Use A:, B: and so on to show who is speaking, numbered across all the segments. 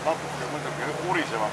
A: natuke muidugi urisevad.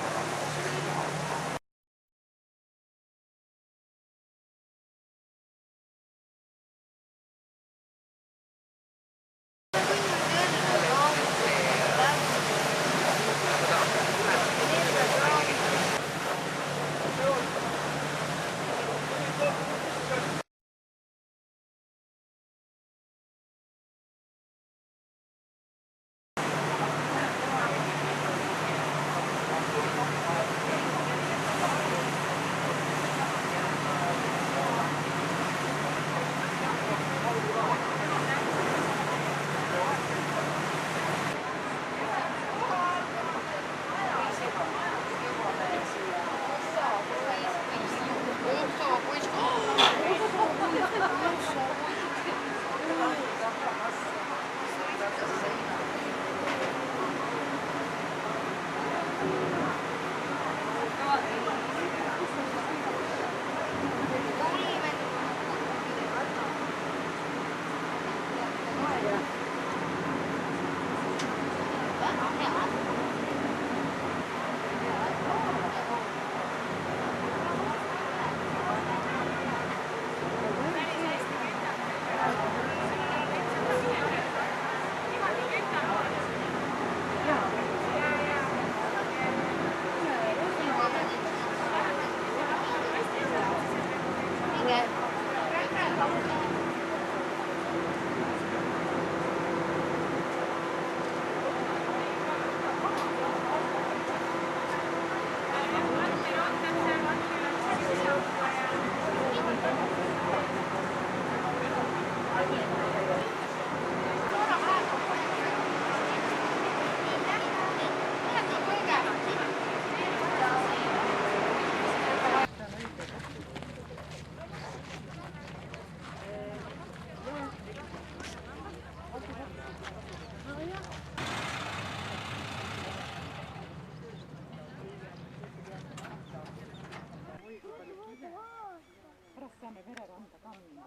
B: Saame vereranda ka minna.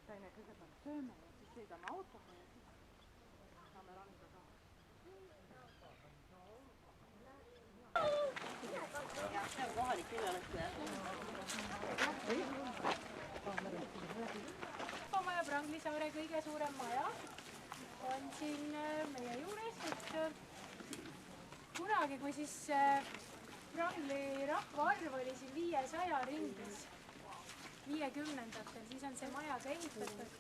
B: Saime kõigepealt sööme ja siis sõidame autoga ja siis saame randa ka.
C: See on kohalik külalõhku.
D: Maja Prangli saare kõige suurem maja on siin meie juures, et kunagi, kui siis Prangli rahvaarv oli siin 500 ringis 50-ndatel, siis on see maja ka ehitatud.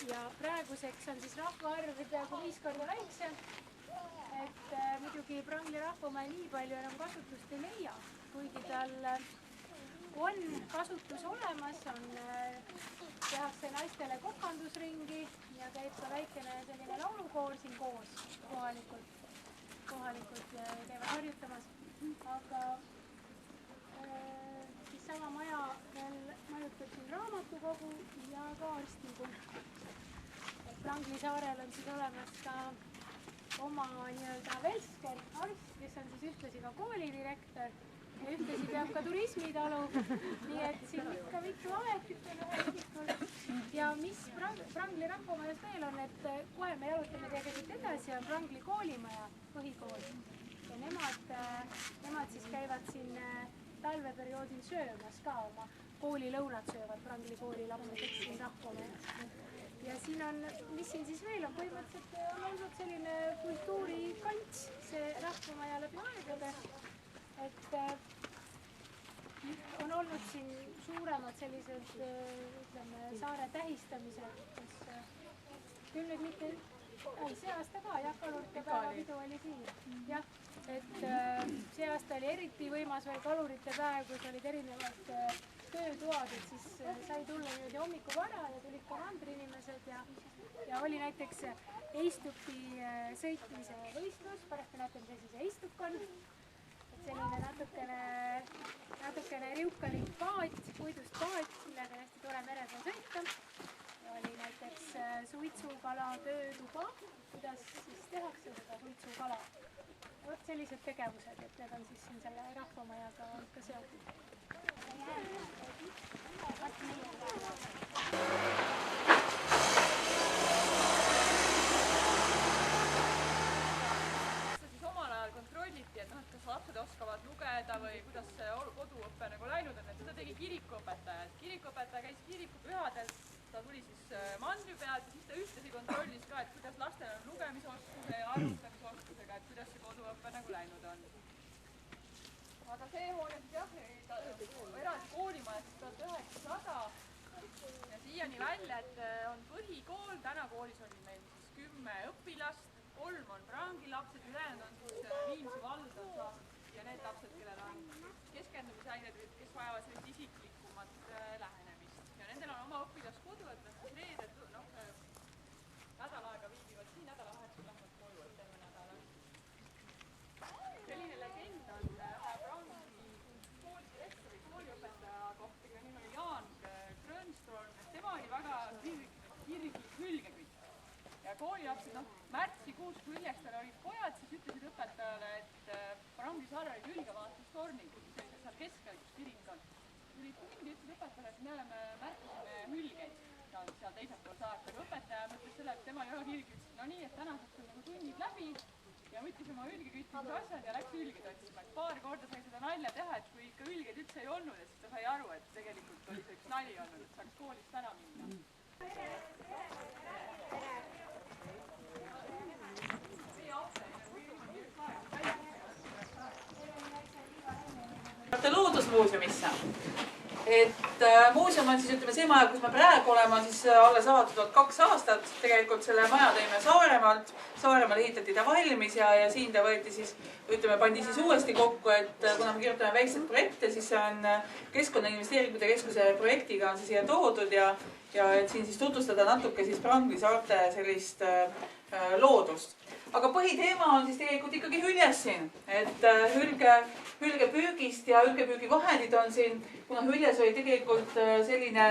D: Ja praeguseks on siis rahvaarv peaaegu 5 korda väiksem. Et muidugi Prangli rahvamaja nii palju enam kasutust ei leia, kuigi tal on kasutus olemas, tehakse naistele kokandusringi ja käib ka väikene selline laulukoor siin koos kohalikud käivad harjutamas. Aga siis sama maja veel majutab siin raamatukogu ja ka arstipunkt. Prangli saarel on siis olemas ka oma nii-öelda velsker, arst, kes on siis ühtlasi ka koolidirektor ja ühtlasi peab ka turismitalu. Nii et siin ikka mitu ametit on ühe ühikul. Ja mis Prangli rahvamajas veel on, et kohe me jalutame teiega siit edasi, on Prangli koolimaja, põhikool. Ja nemad siis käivad siin talveperioodil söömas ka oma koolilõunad söövad Prangli kooli lapsed siin rahvamajas. Ja siin on, mis siin siis veel on, põhimõtteliselt on olnud selline kultuurikants, see rahvamaja läbi aegade. Et on olnud siin suuremad sellised, ütleme, saare tähistamised, kus küll nüüd mitte, see aasta ka, jah, kalurite päeva pidu oli siin. Jah, et see aasta oli eriti võimas veel kalurite päev, kus olid erinevad töötoad, et siis sai tulla niimoodi hommiku vara ja tulid ka mandriinimesed ja oli näiteks Eistupi sõitmise võistlus, pärast me näete, mis asi see Eistup on. Selline natukene riukalik paat, puidust paat, millega on hästi tore mere peal sõita. Ja oli näiteks suitsukala töötuba, kuidas siis tehakse seda suitsukala. Vot sellised tegevused, et need on siis siin selle rahvamajaga ka seotud.
B: aga see hoone siis jah, eraldi koolimajast 1900 ja siiani välja, et on põhikool, täna koolis on meil siis 10 õpilast, 3 on Prangi lapsed, ülejäänud on siis Viimsi valda ja need lapsed, kellel on keskendumisained või kes vajavad sellist isiklikumat lähenemist. Ja nendel on oma õpilaskodu, et nad siis reeded, nädal aega viibivad siin, nädalavahetusel lähevad koju, et terve nädala. Selline legend on Prangi kooli direktori, kooliõpetaja kohta, kelle nimi oli Jaan Grönstorm, et tema oli väga kirglik hülgekütt. Ja koolilapsed, märtsikuus, kui Üljektal olid pojad, siis ütlesid õpetajale, et Prangi saarel olid hülgevaatustornid, seal keskel, kus kiring on. Tulid tundi, ütlesid õpetajale, et me märkasime hülgeid seal teisel pool saart, aga õpetaja mõtles selle, et tema ei ole kirglik, ütles, no nii, et tänaseks on nagu tunnid läbi ja võttis oma hülgeküttimise asjad ja läks hülgeid otsima. Et paar korda sai seda nalja teha, et kui ikka hülgeid üldse ei olnud, et siis ta sai aru, et tegelikult oli see üks nali olnud, et saaks koolist ära minna. Loodusmuuseumisse. Et muuseum on siis, ütleme, see maja, kus me praegu oleme, on siis alles avatud 2 aastat. Tegelikult selle maja tõime Saaremaalt. Saaremaal ehitati ta valmis ja siin ta võeti siis, ütleme, pandi siis uuesti kokku, et kuna me kirjutame väikseid projekte, siis see on Keskkonnainvesteeringute Keskuse projektiga on see siia toodud ja et siin siis tutvustada natuke siis Prangi saarte sellist loodust. Aga põhiteema on siis tegelikult ikkagi hüljes siin, et hülgepüügist ja hülgepüügivahendid on siin, kuna hüljes oli tegelikult selline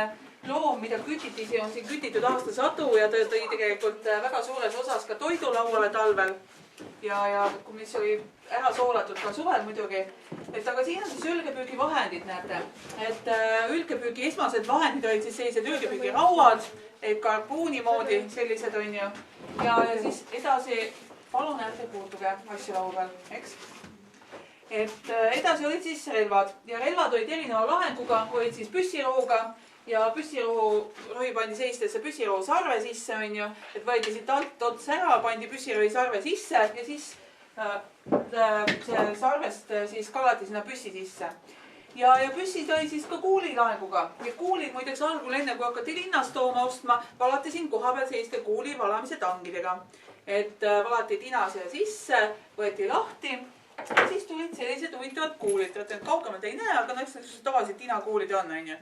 B: loom, mida kütiti, see on siin kütitud aastasadu ja ta tõi tegelikult väga suures osas ka toidulauale talvel ja mis oli ära soolatud ka suvel muidugi. Et aga siin on siis hülgepüügivahendid, näete, et hülgepüügi esmased vahendid olid siis sellised hülgepüügirauad, karbuuni moodi sellised on ju ja siis edasi palun ärge puutuge asju laua peal, eks? Et edasi olid siis relvad ja relvad olid erineva lahenguga, olid siis püssirohuga ja püssirohi pandi sellistesse püssirohu sarve sisse, on ju, et võeti siit alt ots ära, pandi püssirohi sarve sisse ja siis see sarvest siis kallati sinna püssi sisse. Ja püssid oli siis ka kuulilaenguga ja kuulid muideks algul enne kui hakati linnast tooma ostma, valati siin kohapeal selliste kuuli valamise tangidega. Et valati tina siia sisse, võeti lahti ja siis tulid sellised huvitavad kuulid. Kaugemalt ei näe, aga näiteks tavaliselt tinakuulid on, on ju.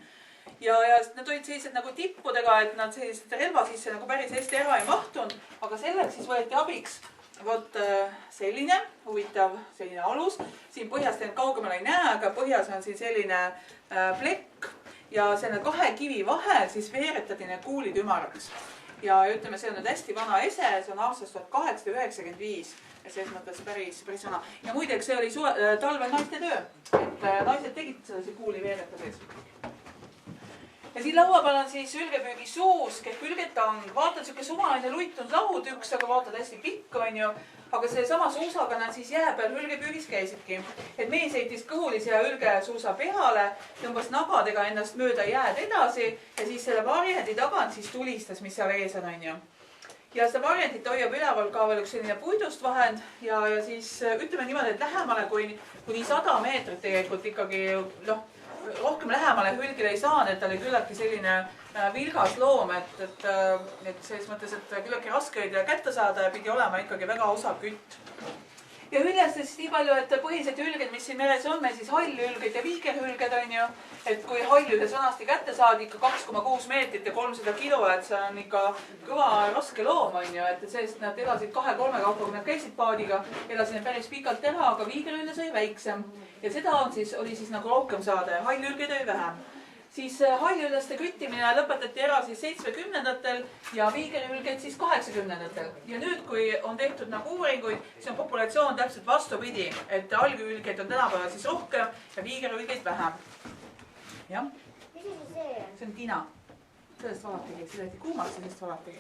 B: Ja need olid sellised nagu tippudega, et nad sellised relva sisse nagu päris hästi ära ei mahtunud. Aga selleks siis võeti abiks vot selline huvitav selline alus. Siin põhjast kaugemal ei näe, aga põhjas on siin selline plekk ja selle 2 kivi vahel siis veeretati need kuulid ümaraks. Ja ütleme, see on nüüd hästi vana ese, see on aastast 1895 ja selles mõttes päris vana. Ja muideks see oli talvel naiste töö, et naised tegid sellise kuuli veeretades. Ja siin laua peal on siis hülgepüügisuusk ehk hülgetang. Vaatad siuke suvaline luitunud lahutüks, aga vaatad hästi pikk on ju. Aga selle sama suusaga nad siis jää peal hülgepüügis käisidki. Et mees heitis kõhulise ja hülgesuusa peale, tõmbas nabadega ennast mööda jääd edasi ja siis selle varjendi tagant siis tulistas, mis seal ees on ju. Ja seda varjendit hoiab üleval ka veel üks selline puidust vahend ja siis ütleme niimoodi, et lähemale kuni 100 meetrit tegelikult ikkagi rohkem lähemale hülgile ei saanud, et ta oli küllaltki selline vilgas loom, et selles mõttes, et küllaltki raske oli teda kätte saada ja pidi olema ikkagi väga osav kütt. Ja hüljestest nii palju, et põhilised hülged, mis siin meres on, meil siis hallhülged ja viikerhülged on ju, et kui hallhülge sõnasti kätte saadi ikka 2,6 meetrit ja 300 kilo, et see on ikka kõva raske loom on ju, et sellest nad elasid 2-3 kaupa, kui nad käisid paadiga, elasid päris pikalt ära, aga viikerhülge sai väiksem ja seda oli siis nagu rohkem saada ja hallhülgeid oli vähem. Siis hallhülgeste küttimine lõpetati ära siis 70-ndatel ja viikerhülged siis 80-ndatel. Ja nüüd, kui on tehtud nagu uuringuid, siis on populatsioon täpselt vastupidi, et hallhülgeid on tänapäeval siis rohkem ja viikerhülgeid vähem. Jah.
D: Mis see on?
B: See on tina. Sellest valatigi, see tehti kuumaks ja sellest valatigi.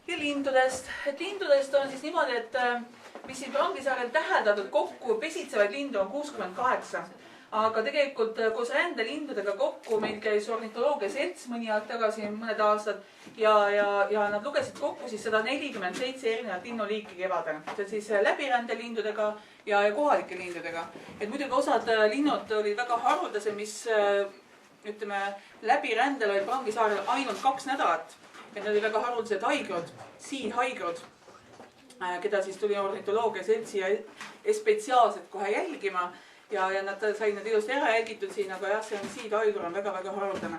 B: Ja lindudest. Et lindudest on siis niimoodi, et mis siin Prangi saarel täheldatud kokku pesitsevaid lindu on 68. aga tegelikult koos rändelindudega kokku meil käis ornitoloogia selts mõni aeg tagasi, mõned aastad ja nad lugesid kokku siis 147 erinevat linnuliiki kevadel. See on siis läbirändelindudega ja kohalike lindudega. Et muidugi osad linnud olid väga haruldased, mis ütleme läbirändel olid Prangisaarel ainult 2 nädalat. Et nad olid väga haruldased haigrud, siidhaigrud, keda siis tuli ornitoloogia seltsi spetsiaalselt kohe jälgima. Ja nad said need ilusti ära jälgitud siin, aga jah, see on siidhaigur on väga-väga haruldane.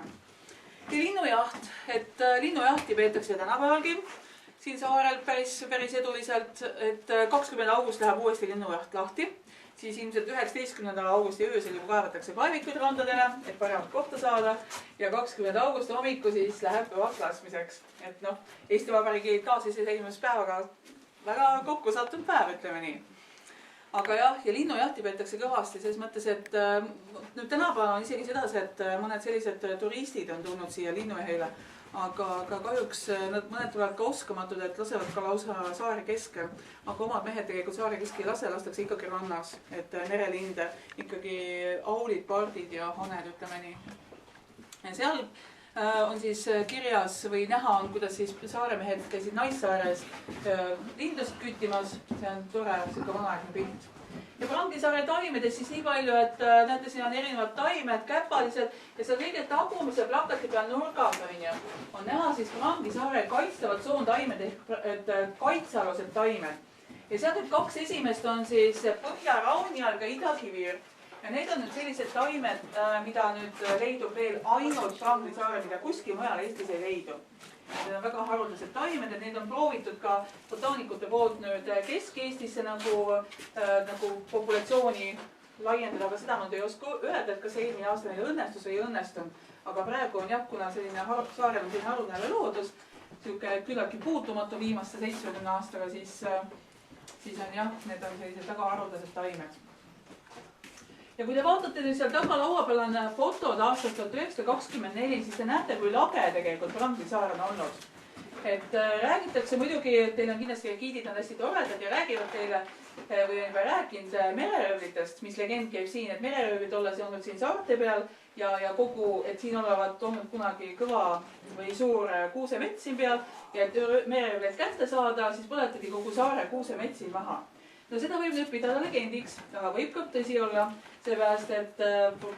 B: Ja linnujaht, et linnujahti peetakse tänapäevalgi siin saarel päris eduliselt, et 20. august läheb uuesti linnujaht lahti. Siis ilmselt 19. augusti öösel juba kaevatakse kaevikuid randadele, et paremat kohta saada. Ja 20. augusti hommiku siis läheb kõvaks laskmiseks. Et noh, Eesti Vabariigi taasiseseisvumispäevaga väga kokku sattunud päev, ütleme nii. Aga jah, ja linnujahti peetakse kõvasti, selles mõttes, et nüüd tänapäeval on isegi sedasi, et mõned sellised turistid on tulnud siia linnujahile, aga kahjuks mõned tulevad ka oskamatud, et lasevad ka lausa saare keskel. Aga omad mehed tegelikult saare keskel ei lase, lastakse ikkagi rannas, et merelinde, ikkagi aulid, pardid ja haned, ütleme nii. Ja seal on siis kirjas või näha on, kuidas siis saaremehed käisid Naissaares lindusid küttimas. See on tore, siuke vanaaegne pilt. Ja Prangisaare taimedest siis nii palju, et näete, siin on erinevad taimed, käpalised ja seal kõige tagumise plakati peal nurgas on näha siis Prangisaare kaitstavad soontaimed ehk kaitsealused taimed. Ja sealt 2 esimest on siis Põhja-Raunialg ja Ida-Kiviõr. Ja need on nüüd sellised taimed, mida nüüd leidub veel ainult Prangisaarel, mida kuskil mujal Eestis ei leidu. Need on väga haruldased taimed, et neid on proovitud ka botaanikute poolt nüüd Kesk-Eestisse nagu populatsiooni laiendada, aga seda nad ei oska öelda, et kas eelmine aasta neil õnnestus või ei õnnestunud. Aga praegu on jah, kuna selline saarel on selline haruldane loodus, siuke küllaltki puutumatu viimaste 70 aastaga, siis on jah, need on sellised väga haruldased taimed. Ja kui te vaatate nüüd seal taga laua peal on fotod aastast 1924, siis te näete, kui lage tegelikult Prangisaar on olnud. Et räägitakse muidugi, et teil on kindlasti giidid on hästi toredad ja räägivad teile, või on juba rääkinud mereröövlitest, mis legend käib siin, et mereröövlid olles olnud siin saarte peal ja kogu, et siin olevat olnud kunagi kõva või suur kuusemets siin peal ja et mereröövleid kätte saada, siis põletati kogu saare kuusemets siin maha. No seda võib nüüd pidada legendiks, aga võib ka tõsi olla, seepärast, et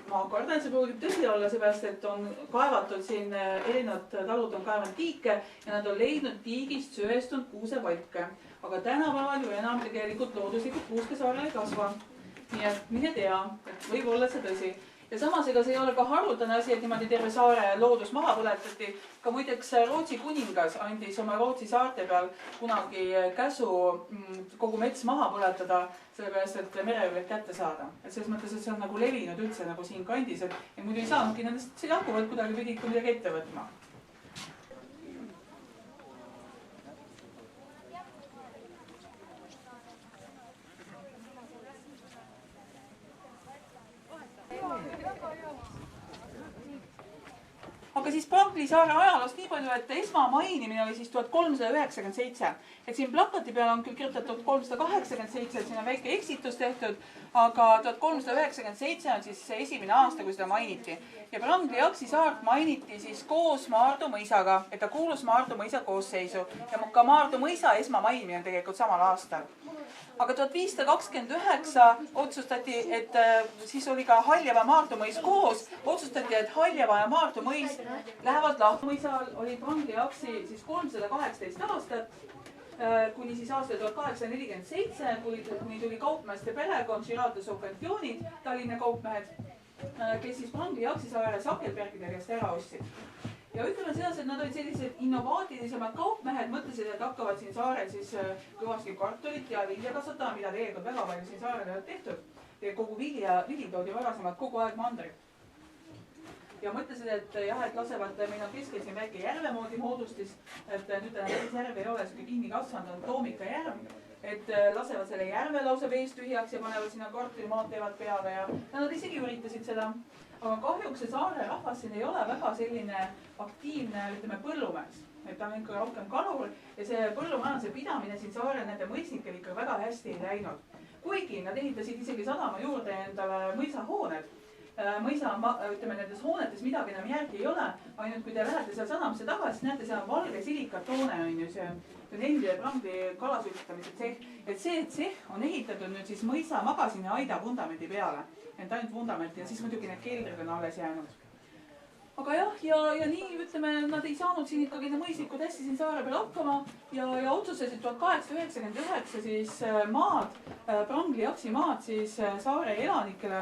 B: ma kardan, see võib tõsi olla, seepärast, et on kaevatud siin, erinevad talud on kaevanud tiike ja nad on leidnud tiigist söestunud kuusepalke. Aga tänapäeval ju enam tegelikult looduslikult kuuske saarel ei kasva. Nii et mine tea, et võib olla see tõsi. Ja samas ega see ei ole ka haruldane asi, et niimoodi terve saare loodus maha põletati. Ka muideks Rootsi kuningas andis oma Rootsi saarte peal kunagi käsu kogu mets maha põletada, sellepärast, et mereröövleid kätte saada. Et selles mõttes, et see on nagu levinud üldse nagu siin kandis, et muidu ei saanudki nendest jaguvalt kuidagi pidi ikka midagi ette võtma. Aga siis Prangisaare ajaloost nii palju, et esmamainimine oli siis 1397. Et siin plakati peal on küll kirjutatud 387, et siin on väike eksitus tehtud, aga 1397 on siis see esimene aasta, kui seda mainiti. Ja Prangli-Jaksi saart mainiti siis koos Maardu mõisaga, et ta kuulus Maardu mõisa koosseisu. Ja ka Maardu mõisa esmamainimine on tegelikult samal aastal. Aga 1529 otsustati, et siis oli ka Haljava Maardu mõis koos, otsustati, et Haljava ja Maardu mõis lähevad lahti. Mõisal oli Prangli-Jaksi siis 318 aastat, kuni siis aastal 1847, kuni tuli kaupmeeste perekond, Girardot-Saucagionid, Tallinna kaupmehed, kes siis Prangli-Jaksi saare Sakelbergide käest ära ostsid. Ja ütleme selles, et nad olid sellised innovaatilisemad kaupmehed, mõtlesid, et hakkavad siin saarel siis kõvasti kartulit ja vilja kasvatama, mida tegelikult väga palju siin saarel ei ole tehtud. Kogu vili toodi varasemalt kogu aeg mandrilt. Ja mõtlesid, et jah, et lasevad, meil on keskel siin väike järvemoodi moodustis, et nüüd täis järve ei ole, selline kinni kasvanud on Toomika järv, et lasevad selle järve lausa veest tühjaks ja panevad sinna kartulimaad teevad peale ja nad isegi üritasid seda. Aga kahjuks see saare rahvas siin ei ole väga selline aktiivne, ütleme, põllumees. Et ta on ikka rohkem kalur ja see põllumajanduse pidamine siin saarel nende mõisnikel ikka väga hästi ei läinud. Kuigi nad ehitasid isegi sadama juurde endale mõisahooned mõisa, ütleme nendes hoonetes midagi enam järgi ei ole. Ainult kui te lähete seal sadamasse tagasi, siis näete, seal on valge silikatoone on ju see endine Prangli kalasuitsetamise tsehh. Et see tsehh on ehitatud nüüd siis mõisa magasini aida vundamendi peale. Et ainult vundament ja siis muidugi need keldrid on alles jäänud. Aga jah, ja nii ütleme, nad ei saanud siin ikkagi need mõislikud hästi siin saare peal hakkama ja otsustasid 1899 siis maad, Prangli jaksimaad siis saare elanikele,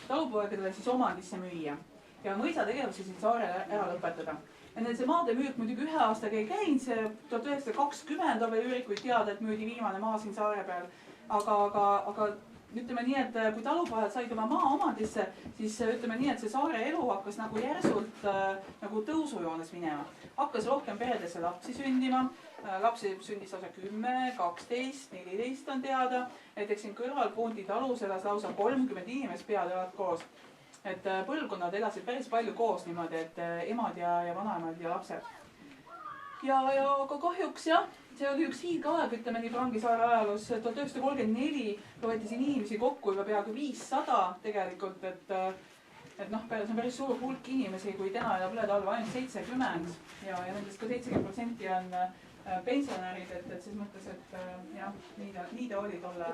B: talupoegadele siis omandisse müüa ja mõisa tegevuse siin saarel ära lõpetada. Ja see maade müük muidugi ühe aastaga ei käinud, see 1920 on veel ürikuid teada, et müüdi viimane maa siin saare peal, aga ütleme nii, et kui talupojad said oma maa omandisse, siis ütleme nii, et see saare elu hakkas nagu järsult nagu tõusujoones minema. Hakkas rohkem peredesse lapsi sündima, lapsi sündis lausa 10, 12, 14 on teada. Näiteks siin kõrval Puundi talus elas lausa 30 inimest pead elad koos. Et põlvkonnad elasid päris palju koos niimoodi, et emad ja vanaemad ja lapsed. Ja aga kahjuks jah, see oli üks hiigaeg, ütleme nii Prangi saare ajaloos, 1934 võeti siin inimesi kokku juba peaaegu 500 tegelikult, et noh, see on päris suur hulk inimesi, kui täna elab üle talve ainult 70 ja nendest ka 70% on pensionärid, et siis mõttes, et jah, nii ta oli tolle.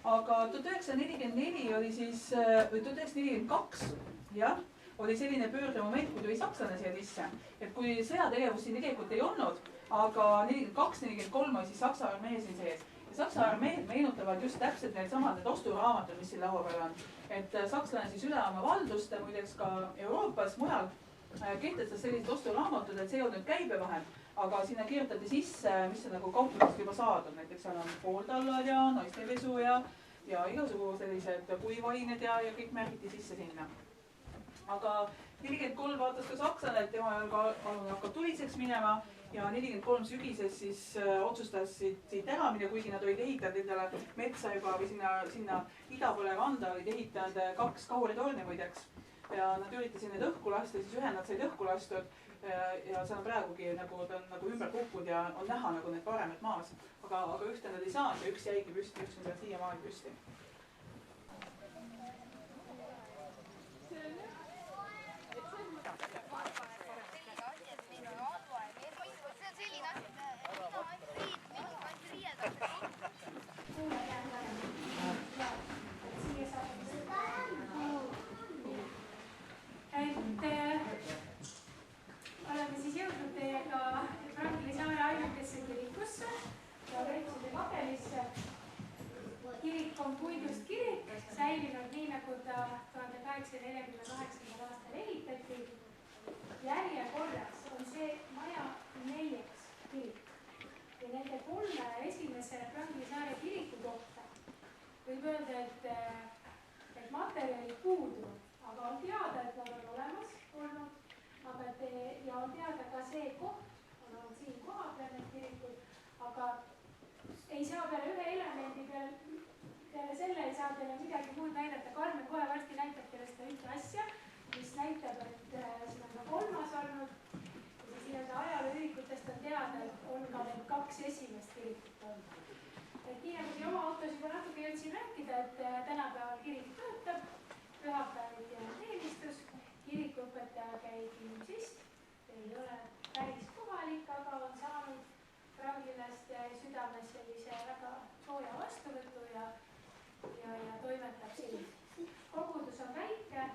B: Aga 1944 oli siis, või 1942, jah, oli selline pöördemoment, kui tuli sakslane siia sisse. Et kui sõjategevus siin tegelikult ei olnud, aga 42-43 oli siis Saksa armee siin sees. Ja Saksa armeed meenutavad just täpselt need osturaamatud, mis siin laua peal on. Et sakslane siis üle oma valduste, muideks ka Euroopas mujal, kehtestas sellised osturaamatud, et see ei olnud käibevahend, aga sinna kirjutati sisse, mis on nagu kauplustest juba saadud. Näiteks seal on pooltallad ja naistepesu ja igasugu sellised kuivained ja kõik märgiti sisse sinna. Aga 43 vaatas ka sakslane, et tema hakkab tuliseks minema ja 43 sügises siis otsustasid siit ära minna, kuigi nad olid ehitanud endale metsa juba või sinna ida poole randa olid ehitanud 2 kauritorni muideks. Ja nad üritasid need õhku lasta, siis ühe nad said õhku lastud ja see on praegugi nagu, ta on nagu ümber kukkud ja on näha nagu need paremed maas. Aga ühte nad ei saanud ja üks jäigi püsti, üks on siiamaani püsti.
D: Oleme siis jõudnud teiega Prangli saare ainukesse kirikusse ja Reitsuse kapelisse. Kirik on puidust kirik, säilinud nii nagu ta 1848. aastal ehitati. Järjekorras on see maja 4. kirik ja nende 3 esimese Prangli saare kiriku kohta võib öelda, et materjali puudu, aga on teada, et nad on olemas olnud. Ja on teada ka see koht, on olnud siin koha peal need kirikud, aga ei saa peale ühe elemendi peale selle ei saa teile midagi muud näidata. Karmen kohe varsti näitab teile seda ühte asja, mis näitab, et siin on ka 3. olnud. Ja siis ajalooürikutest on teada, et on ka need 2 esimest kirikut olnud. Et nii nagu siin oma autos juba natuke jõudsin rääkida, et tänapäeval kirik töötab, pühapäeviti on teenistus. Kirikuõpetaja käib ilmsist, ei ole päris kohalik, aga on saanud Prangilast südames sellise väga sooja vastuvõtu ja toimetab siin. Kogudus on väike,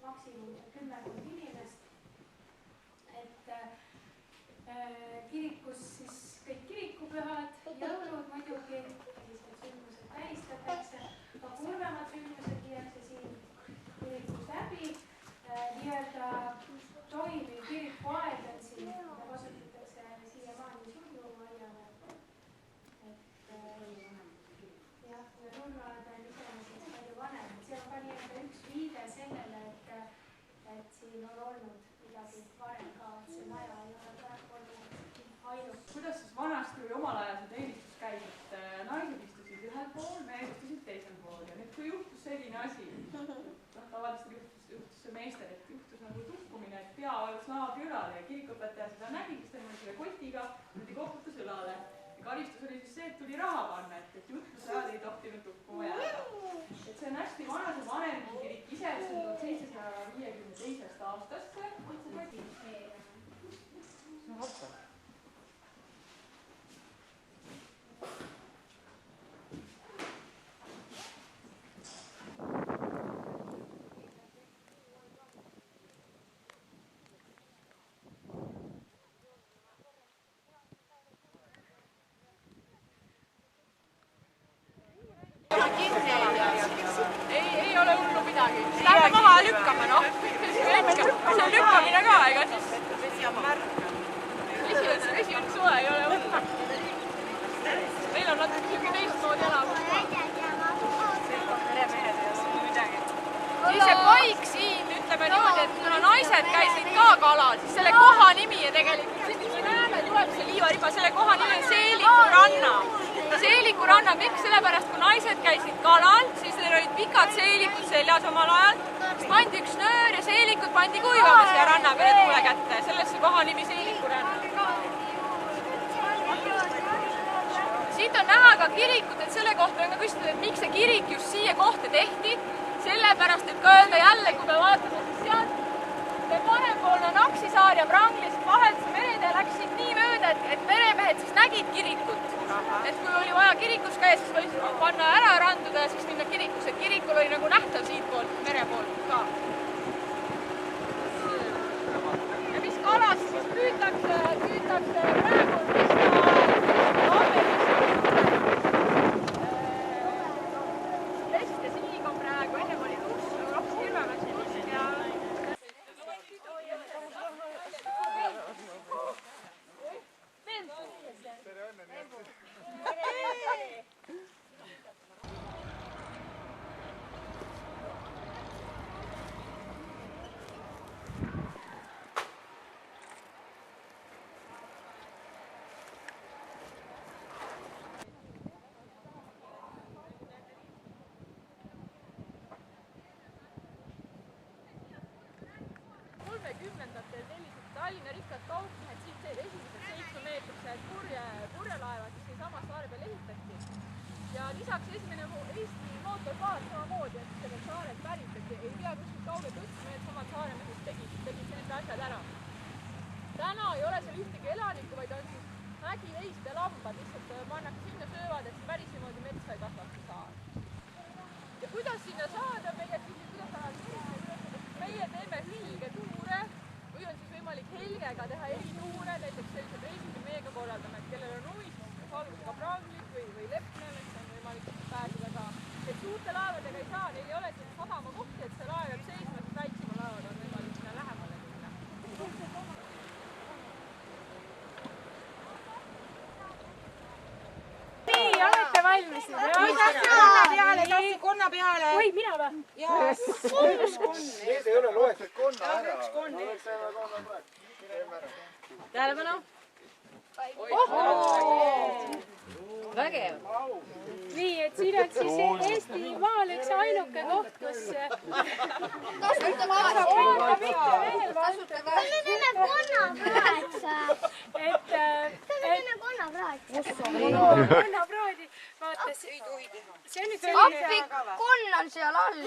D: maksimum 10 inimest. Et kirikus siis kõik kirikupühad, jõulud muidugi, sellised sündmused tähistatakse, ka kurvemad sündmused viiakse siin kirikus läbi. Nii-öelda toimiv kirikuaed on siin, mida kasutatakse siiamaani surnuaiana. Ja surnuaed on iseenesest palju vanem. See on ka nii-öelda üks viide sellele, et siin on olnud midagi varem ka, et see maja ei ole praegu olnud ainult. Kuidas siis vanasti või omal ajal see teenistus käib, et naised istusid ühel pool, mehed istusid teisel pool ja nüüd kui juhtus selline asi, tavaliselt juhtus see meestel, et juhtus nagu tukkumine, et pea oleks naabri õlale ja kirikõpetaja seda nägi, kes tema selle kotiga koputas õlale. Ja karistus oli siis see, et tuli raha panna, et jutluse ajal ei tohtinud tukkuma jääda. Et see on hästi vana, see vanem kirik ise, see on
E: Ei ole hullu midagi. Lähme maha lükkame, noh. See lükkamine ka, ega siis... Vesi on soe, ei ole hullu. Meil on natuke siuke teistmoodi elamus. Siis see paik siin, ütleme niimoodi, et kuna naised käisid ka kalal, siis selle koha nimi ja tegelikult, siin näeme, tuleb see liivariba, selle koha nimi on Seelikuranna. Seelikuranna, miks? Sellepärast, kui naised käisid kalal, siis neil olid pikad seelikud seljas omal ajal, siis pandi üks nöör ja seelikud pandi kuivama siia ranna peale tuule kätte. Sellest see koha nimi Seelikuranna. Siit on näha ka kirikut, et selle kohta on ka küsitud, et miks see kirik just siia kohta tehti. Sellepärast, et ka öelda jälle, kui me vaatame, siis sealt see parempoolne on Aksisaar ja Pranglis vahelt see meretee läks siit nii mööda, et meremehed siis nägid kirikut. Et kui oli vaja kirikus käia, siis võis panna ära randuda ja siis minna kirikusse. Et kirikul oli nagu nähtav siit poolt, mere poolt ka. Ja mis kalas siis püütakse praegu tellisid Tallinna rikkad kaupmehed siit esimesed 7-meetrised purjelaevad, mis siin sama saare peal ehitati. Ja lisaks esimene Eesti mootorpaar samamoodi, et selle saarelt pärit, et ei pea kuskilt kaugelt otsima, need samad saaremehed tegid need asjad ära. Täna ei ole seal ühtegi elanikku, vaid on siis mägi, veist ja lambad, lihtsalt pannakse sinna söövad, et päris niimoodi metsa ei kasvaks see saar. Ja kuidas sinna saada, meie küsime, kuidas meie teeme hülgetuure või on siis võimalik helgega teha erituure, näiteks sellised reisid meiega korraldame, et kellel on huvi, siis algusega Pranglik või Lepnel, et on võimalik pääseda ka. Et suurte laevadega ei saa, neil ei ole siin sadama kohti, et see laev jääb seisma, siis väiksema laevad on võimalik sinna lähemale minna.
D: Nii, olete valmis?
F: Konna peale.
D: Oi, mina või?
F: Jaa, üks konn.
A: Need ei ole loetud konna ära.
F: Üks konn.
C: Tähelepanu. Vägev.
D: Nii, et siin on siis Eestimaal üks ainuke koht, kus konnapraadi, vaatas, see on nüüd selline,
G: konn on seal all.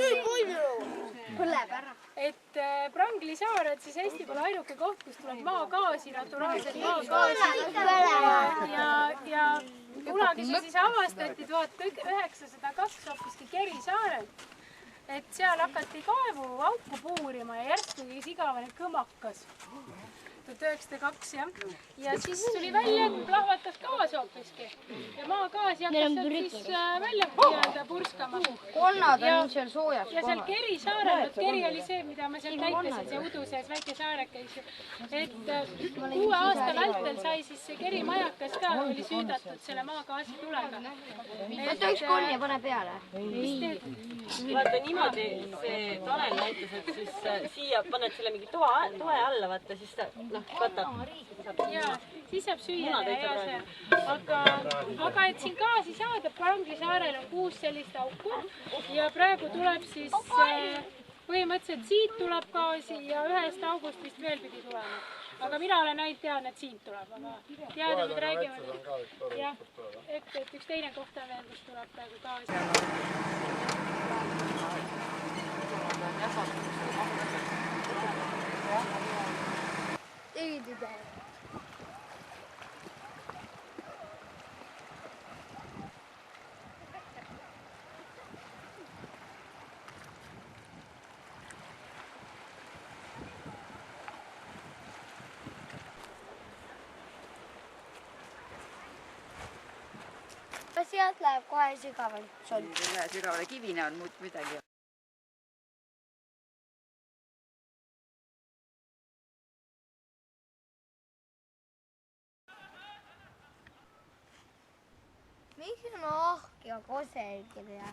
G: Põleb ära.
D: et Prangli saar on siis Eestimaal ainuke koht, kus tuleb maagaasi, naturaalset maagaasi ja kunagi see siis avastati 1902 hoopiski Keri saarelt, et seal hakati kaevuauku puurima ja järsku käis igavene kõmakas. 1902 jah. Ja siis tuli välja, et plahvatas gaas hoopiski. Ja maagaasi hakkas sealt siis välja purskama.
G: Konnad on seal soojas.
D: Ja seal Keri saarel, Keri oli see, mida ma seal näitasin, see udu sees väike saarekeis. Et 6 aasta vältel sai siis see Keri majakas ka, oli süüdatud selle maagaasi tulega.
G: Võta üks konn ja pane peale.
C: Vaata niimoodi, see Tanel näitas, et siis siia paned selle mingi toe alla, vaata siis katab.
D: Jaa, siis saab süüa ja see. Aga et siin gaasi saada, Prangli saarel on 6 sellist auku ja praegu tuleb siis, põhimõtteliselt siit tuleb gaasi ja 1. augustist veel pidi tulema. Aga mina olen ainult tean, et siit tuleb, aga teadavad räägivad. Jah, et üks teine koht on veel, kus tuleb praegu gaasi.
G: Tegid üle. sealt läheb kohe sügavale.
F: Ei lähe sügavale, kivine on muud midagi.
G: Miks on ahk ja koselgi teha?